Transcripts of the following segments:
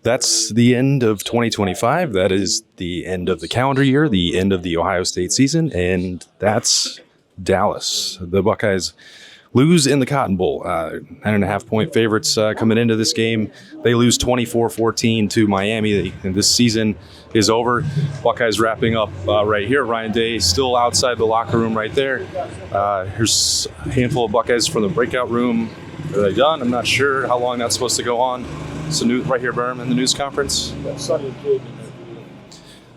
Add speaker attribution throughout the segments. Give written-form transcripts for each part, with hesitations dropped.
Speaker 1: That's the end of 2025. That is the end of the calendar year, the end of the Ohio State season, and that's Dallas. The Buckeyes lose in the Cotton Bowl. 9.5-point favorites coming into this game. They lose 24-14 to Miami, and this season is over. Buckeyes wrapping up right here. Ryan Day still outside the locker room right there. Here's a handful of Buckeyes from the breakout room. Are they done? I'm not sure how long that's supposed to go on. So right here, Berm, in the news conference.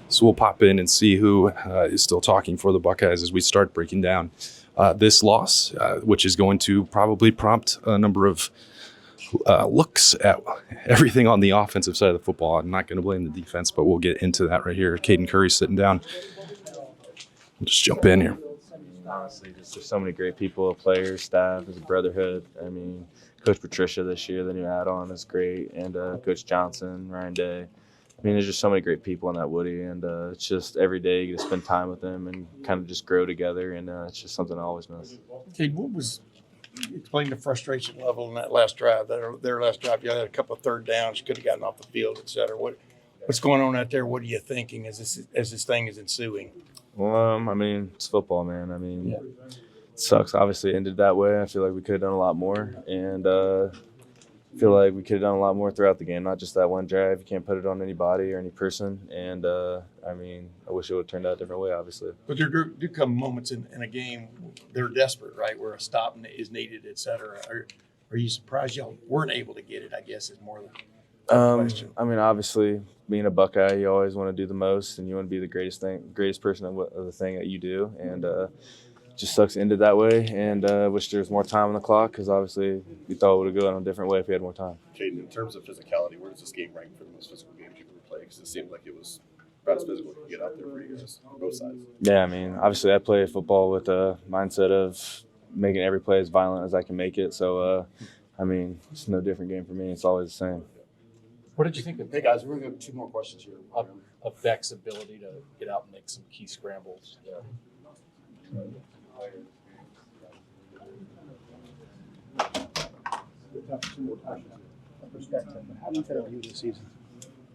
Speaker 1: So we'll pop in and see who is still talking for the Buckeyes as we start breaking down this loss, which is going to probably prompt a number of looks at everything on the offensive side of the football. I'm not going to blame the defense, but we'll get into that right here. Caden Curry sitting down. We'll just jump in here.
Speaker 2: Honestly, just there's so many great people, players, staff, there's a brotherhood. I mean, Coach Patricia this year, the new add-on, is great, and Coach Johnson, Ryan Day. I mean, there's just so many great people in that Woody, and it's just every day you get to spend time with them and kind of just grow together, and it's just something I always miss.
Speaker 3: Kate, explain the frustration level in that last drive, their last drive. You had a couple of third downs, you could have gotten off the field, et cetera. What's going on out there? What are you thinking as this thing is ensuing?
Speaker 2: Well, I mean, it's football, man. I mean, It sucks. Obviously, it ended that way. I feel like we could have done a lot more, and I feel like we could have done a lot more throughout the game, not just that one drive. You can't put it on anybody or any person, and I mean, I wish it would have turned out a different way, obviously.
Speaker 3: But there do come moments in a game they're desperate, right, where a stop is needed, et cetera. Are you surprised y'all weren't able to get it, I guess, is more the question.
Speaker 2: I mean, obviously, being a Buckeye, you always want to do the most, and you want to be the greatest person of the thing that you do. And just sucks it ended that way. And wish there was more time on the clock because obviously we thought it would have gone a different way if we had more time.
Speaker 4: Caden, in terms of physicality, where does this game rank for the most physical games you ever played? Because it seemed like it was about as physical as you could get out there for you guys on both sides.
Speaker 2: Yeah, I mean, obviously I play football with a mindset of making every play as violent as I can make it. So, I mean, it's no different game for me. It's always the same.
Speaker 5: What did you think of?
Speaker 6: Hey guys, we're going to have two more questions here.
Speaker 5: Of Beck's ability to get out and make some key scrambles?
Speaker 6: How do you view this season?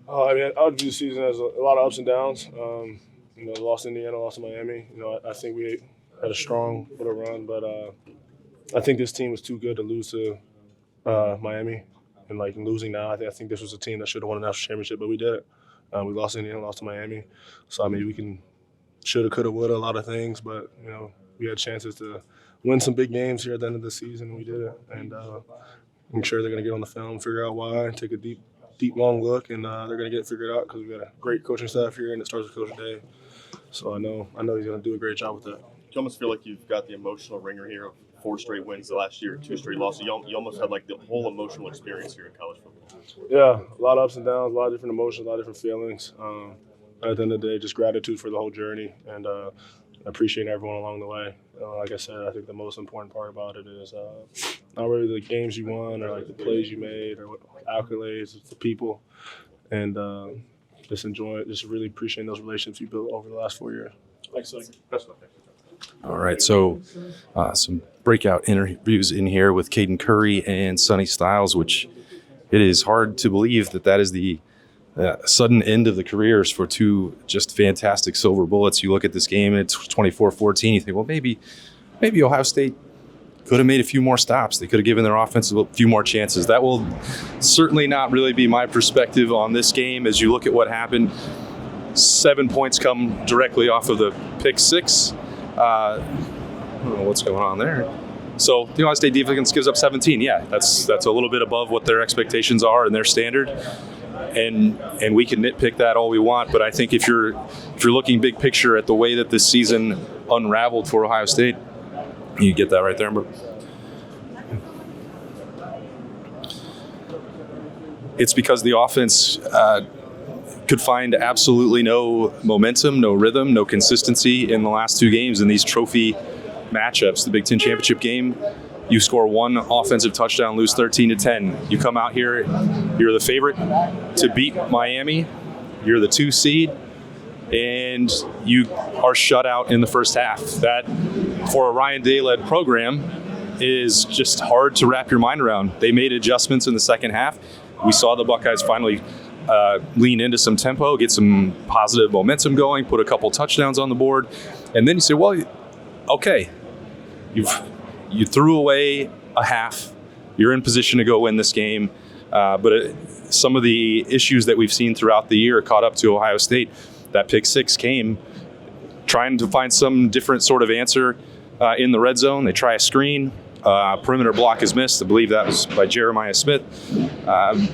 Speaker 7: I mean, I would view the season as a lot of ups and downs. Lost in Indiana, lost to Miami. I think we had a strong little run, but I think this team was too good to lose to Miami. And losing now, I think this was a team that should have won a national championship, but we did it. We lost to Indiana, lost to Miami. So I mean, we can shoulda, coulda, woulda, a lot of things, but we had chances to win some big games here at the end of the season, and we did it. And I'm sure they're going to get on the film, figure out why, take a deep, long look, and they're going to get it figured out because we've got a great coaching staff here, and it starts with Coach Day. So I know he's going to do a great job with that.
Speaker 4: You almost feel like you've got the emotional ringer here of 4 straight wins the last year, 2 straight losses. You almost had the whole emotional experience here in college football.
Speaker 7: Yeah, a lot of ups and downs, a lot of different emotions, a lot of different feelings. At the end of the day, just gratitude for the whole journey and appreciating everyone along the way. Like I said, I think the most important part about it is not really the games you won or the plays you made or accolades. It's the people, and just enjoy it. Just really appreciating those relationships you built over the last 4 years.
Speaker 4: Thanks, Sonny.
Speaker 1: All right, so some breakout interviews in here with Caden Curry and Sonny Styles, which it is hard to believe that is the sudden end of the careers for two just fantastic silver bullets. You look at this game, it's 24-14. You think, well, maybe Ohio State could have made a few more stops. They could have given their offense a few more chances. That will certainly not really be my perspective on this game as you look at what happened. 7 points come directly off of the pick six. I don't know what's going on there. So the Ohio State defense gives up 17. Yeah, that's a little bit above what their expectations are and their standard. And we can nitpick that all we want, but I think if you're looking big picture at the way that this season unraveled for Ohio State, you get that right there, bro. It's because the offense could find absolutely no momentum, no rhythm, no consistency in the last 2 games in these trophy matchups. The Big Ten championship game, you score 1 offensive touchdown, lose 13-10. You come out here, you're the favorite to beat Miami. You're the 2 seed, and you are shut out in the first half. That, for a Ryan Day-led program, is just hard to wrap your mind around. They made adjustments in the second half. We saw the Buckeyes finally lean into some tempo, get some positive momentum going, put a couple touchdowns on the board, and then you say, well, okay, you threw away a half. You're in position to go win this game. But some of the issues that we've seen throughout the year caught up to Ohio State. That pick six came trying to find some different sort of answer in the red zone. They try a screen. Perimeter block is missed. I believe that was by Jeremiah Smith. I'd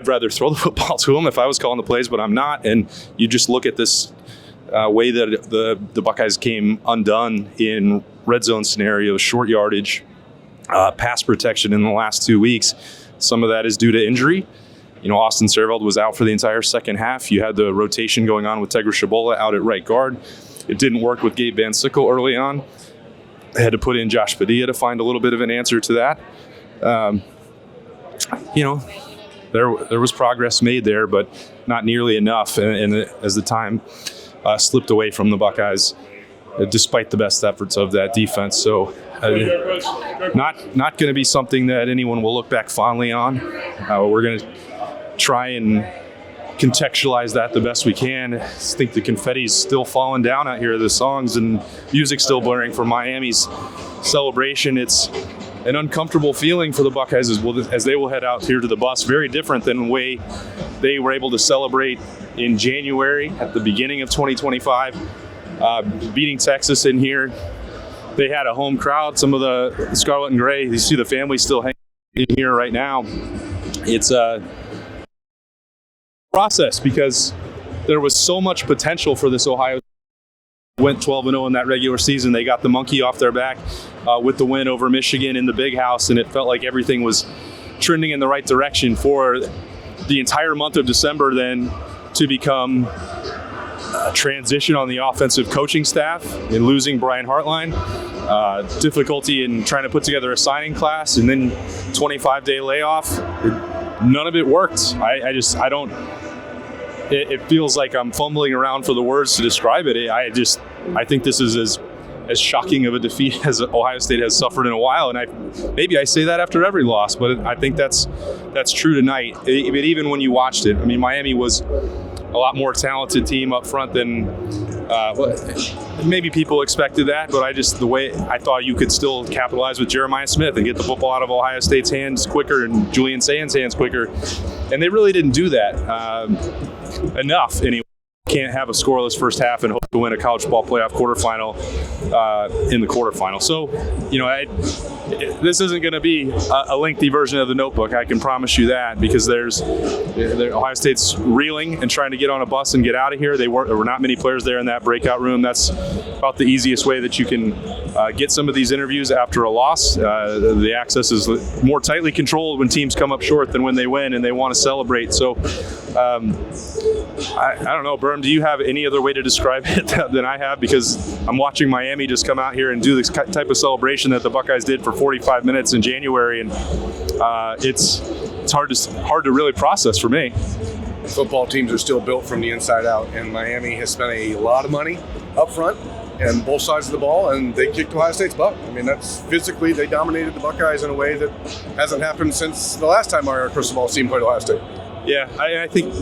Speaker 1: rather throw the football to him if I was calling the plays, but I'm not. And you just look at this way that the Buckeyes came undone in red zone scenarios, short yardage, pass protection in the last 2 weeks. Some of that is due to injury. Austin Servald was out for the entire second half. You had the rotation going on with Tegra Shabola out at right guard. It didn't work with Gabe Van Sickle early on. They had to put in Josh Padilla to find a little bit of an answer to that. There was progress made there, but not nearly enough. And as the time slipped away from the Buckeyes, despite the best efforts of that defense. So not going to be something that anyone will look back fondly on. We're going to try and contextualize that the best we can. I think the confetti's still falling down out here. The songs and music still blaring from Miami's celebration. It's an uncomfortable feeling for the Buckeyes as they will head out here to the bus. Very different than the way they were able to celebrate in January at the beginning of 2025, beating Texas in here. They had a home crowd. Some of the Scarlet and Gray, you see the family still hanging in here right now. It's a process because there was so much potential for this Ohio. Went 12-0 in that regular season. They got the monkey off their back with the win over Michigan in the Big House, and it felt like everything was trending in the right direction for the entire month of December then to become a transition on the offensive coaching staff in losing Brian Hartline, difficulty in trying to put together a signing class, and then 25-day layoff. None of it worked. I don't. It feels like I'm fumbling around for the words to describe it. I think this is as shocking of a defeat as Ohio State has suffered in a while. And maybe I say that after every loss, but I think that's true tonight. But even when you watched it, Miami was a lot more talented team up front than maybe people expected that. But the way I thought you could still capitalize with Jeremiah Smith and get the football out of Ohio State's hands quicker and Julian Sands' hands quicker. And they really didn't do that enough anyway. Can't have a scoreless first half and hope to win a college football playoff quarterfinal in the quarterfinal. So, this isn't going to be a lengthy version of the Notebook. I can promise you that, because Ohio State's reeling and trying to get on a bus and get out of here. There were not many players there in that breakout room. That's about the easiest way that you can get some of these interviews after a loss. The access is more tightly controlled when teams come up short than when they win and they want to celebrate. So, I don't know, Berm, do you have any other way to describe it than I have? Because I'm watching Miami just come out here and do this type of celebration that the Buckeyes did for 45 minutes in January, and it's hard to really process for me.
Speaker 8: Football teams are still built from the inside out, and Miami has spent a lot of money up front and both sides of the ball, and they kicked Ohio State's butt. That's physically, they dominated the Buckeyes in a way that hasn't happened since the last time our crystal ball team played Ohio State.
Speaker 1: Yeah, I think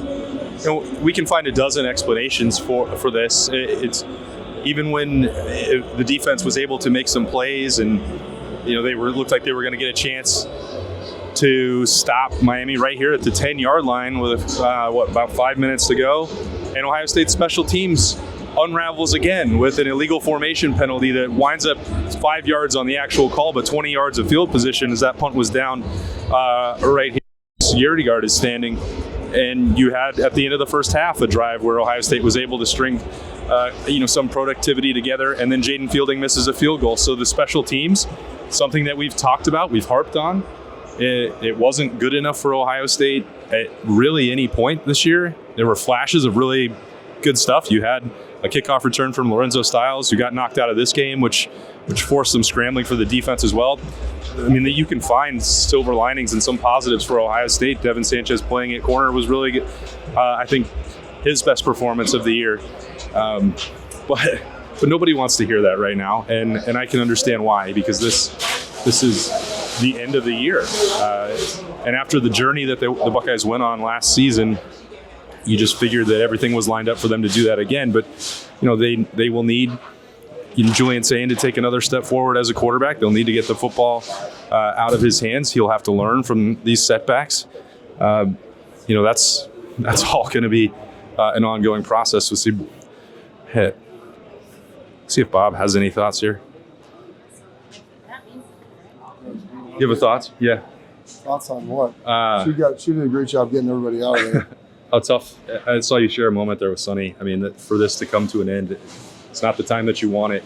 Speaker 1: we can find a dozen explanations for this. It's even when the defense was able to make some plays, and looked like they were going to get a chance to stop Miami right here at the 10-yard line with about 5 minutes to go, and Ohio State special teams unravels again with an illegal formation penalty that winds up 5 yards on the actual call, but 20 yards of field position as that punt was down right here. Security guard is standing, and you had at the end of the first half a drive where Ohio State was able to string some productivity together, and then Jaden Fielding misses a field goal. So the special teams, something that we've talked about, we've harped on, it wasn't good enough for Ohio State at really any point this year. There were flashes of really good stuff. You had a kickoff return from Lorenzo Styles, who got knocked out of this game, which forced some scrambling for the defense as well. That you can find silver linings and some positives for Ohio State. Devin Sanchez playing at corner was really good. I think his best performance of the year. But nobody wants to hear that right now, and I can understand why, because this is the end of the year. And after the journey that the Buckeyes went on last season, you just figured that everything was lined up for them to do that again. But, they will need Julian Sayin to take another step forward as a quarterback. They'll need to get the football out of his hands. He'll have to learn from these setbacks. That's all going to be an ongoing process. We'll see if Bob has any thoughts here. You have a thoughts? Yeah.
Speaker 9: Thoughts on what? She did a great job getting everybody out of there.
Speaker 1: How tough. I saw you share a moment there with Sonny. I mean, for this to come to an end, it's not the time that you want it.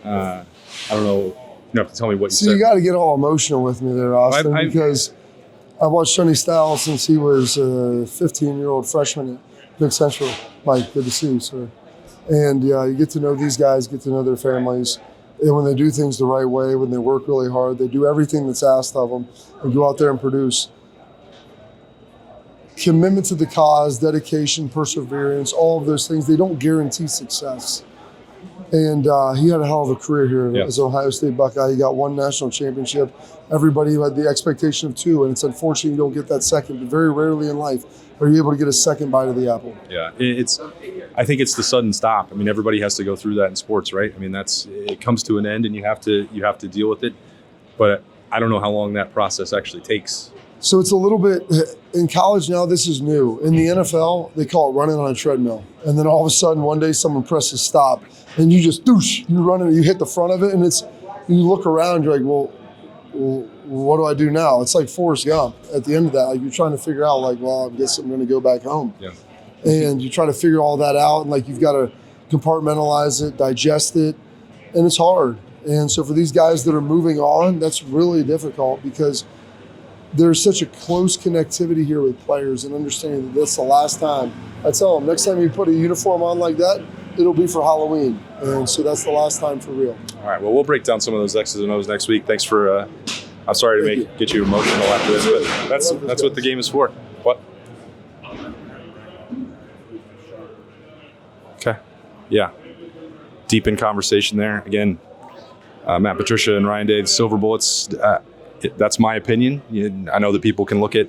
Speaker 1: I don't know. You have to tell me what you said.
Speaker 9: You got to get all emotional with me there, Austin, because I've watched Sonny Styles since he was a 15-year-old freshman at Big Central. Mike, good to see you, sir. And you get to know these guys, get to know their families. And when they do things the right way, when they work really hard, they do everything that's asked of them and go out there and produce. Commitment to the cause, dedication, perseverance, all of those things, they don't guarantee success. And he had a hell of a career here as an Ohio State Buckeye. He got one national championship. Everybody had the expectation of two, and it's unfortunate you don't get that second. But very rarely in life are you able to get a second bite of the apple.
Speaker 1: Yeah, I think it's the sudden stop. I mean, everybody has to go through that in sports, right? I mean, it comes to an end, and you have to deal with it. But I don't know how long that process actually takes.
Speaker 9: So it's a little bit in college now. This is new. In the NFL, they call it running on a treadmill, and then all of a sudden one day someone presses stop, and you just you run and you hit the front of it, and you look around, you're like, well, what do I do now? It's like Forrest Gump at the end of that. Like you're trying to figure out, like, well, I guess I'm going to go back home.
Speaker 1: Yeah.
Speaker 9: And you try to figure all that out, and like you've got to compartmentalize it, digest it, and it's hard. And so for these guys that are moving on, that's really difficult because there's such a close connectivity here with players and understanding that that's the last time. I tell them, next time you put a uniform on like that, it'll be for Halloween. And so that's the last time for real.
Speaker 1: All right, well, we'll break down some of those X's and O's next week. Thanks for, I'm sorry to get you emotional after this, but that's what the game is for. What? Okay, yeah. Deep in conversation there. Again, Matt Patricia and Ryan Day, the Silver Bullets, that's my opinion. I know that people can look at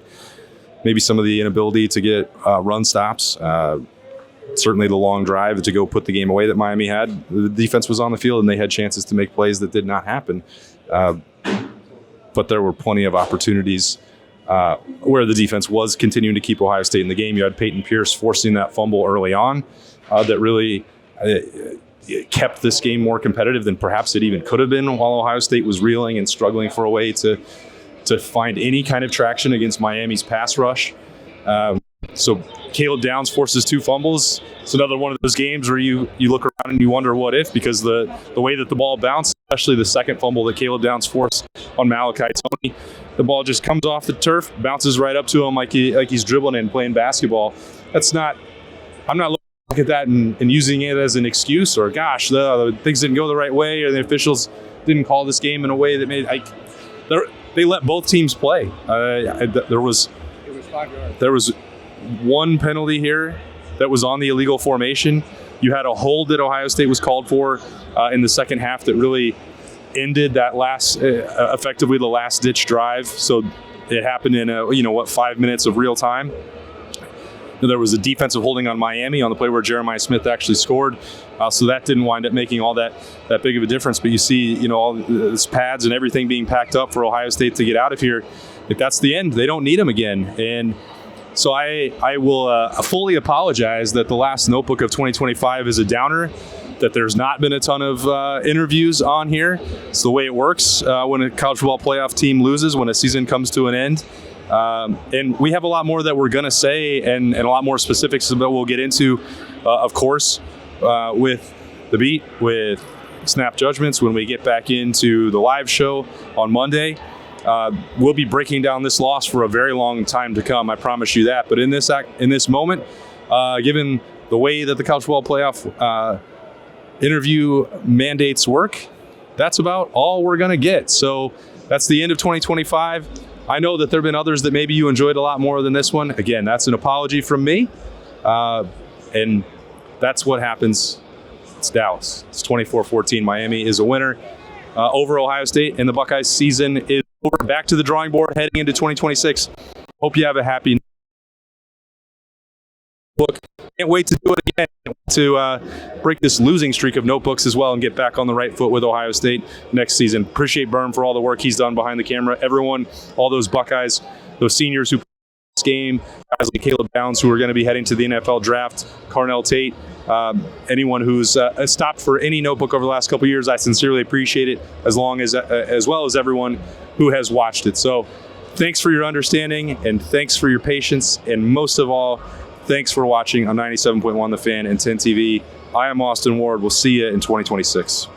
Speaker 1: maybe some of the inability to get run stops. Certainly the long drive to go put the game away that Miami had. The defense was on the field and they had chances to make plays that did not happen. But there were plenty of opportunities where the defense was continuing to keep Ohio State in the game. You had Peyton Pierce forcing that fumble early on that really kept this game more competitive than perhaps it even could have been while Ohio State was reeling and struggling for a way to find any kind of traction against Miami's pass rush. So Caleb Downs forces 2 fumbles. It's another one of those games where you look around and you wonder what if, because the way that the ball bounced, especially the second fumble that Caleb Downs forced on Malachi Tony, the ball just comes off the turf, bounces right up to him like he's dribbling and playing basketball. I'm not looking at that and using it as an excuse or, gosh, the things didn't go the right way or the officials didn't call this game in a way that made they let both teams play. There was
Speaker 6: 5 yards.
Speaker 1: There was one penalty here that was on the illegal formation. You had a hold that Ohio State was called for in the second half that really ended that effectively the last ditch drive. So it happened in 5 minutes of real time. There was a defensive holding on Miami on the play where Jeremiah Smith actually scored. So that didn't wind up making all that big of a difference. But you see, all this pads and everything being packed up for Ohio State to get out of here. If that's the end, they don't need them again. And so I will fully apologize that the last notebook of 2025 is a downer, that there's not been a ton of interviews on here. It's the way it works when a college football playoff team loses, when a season comes to an end. And we have a lot more that we're going to say and a lot more specifics that we'll get into, of course, with the beat, with Snap Judgments when we get back into the live show on Monday. We'll be breaking down this loss for a very long time to come. I promise you that. But in this moment, given the way that the college football playoff interview mandates work, that's about all we're going to get. So that's the end of 2025. I know that there have been others that maybe you enjoyed a lot more than this one. Again, that's an apology from me. And that's what happens. It's Dallas. It's 24-14. Miami is a winner over Ohio State, and the Buckeyes season is We're back to the drawing board heading into 2026. Hope you have a happy book. Can't wait to do it again, to break this losing streak of notebooks as well and get back on the right foot with Ohio State next season. Appreciate Berm for all the work he's done behind the camera. Everyone, all those Buckeyes, those seniors who played this game, guys like Caleb Downs who are going to be heading to the NFL draft, Carnell Tate, anyone who's stopped for any notebook over the last couple of years, I sincerely appreciate it, as well as everyone who has watched it. So thanks for your understanding, and thanks for your patience, and most of all, thanks for watching on 97.1 The Fan and 10 TV. I am Austin Ward. We'll see you in 2026.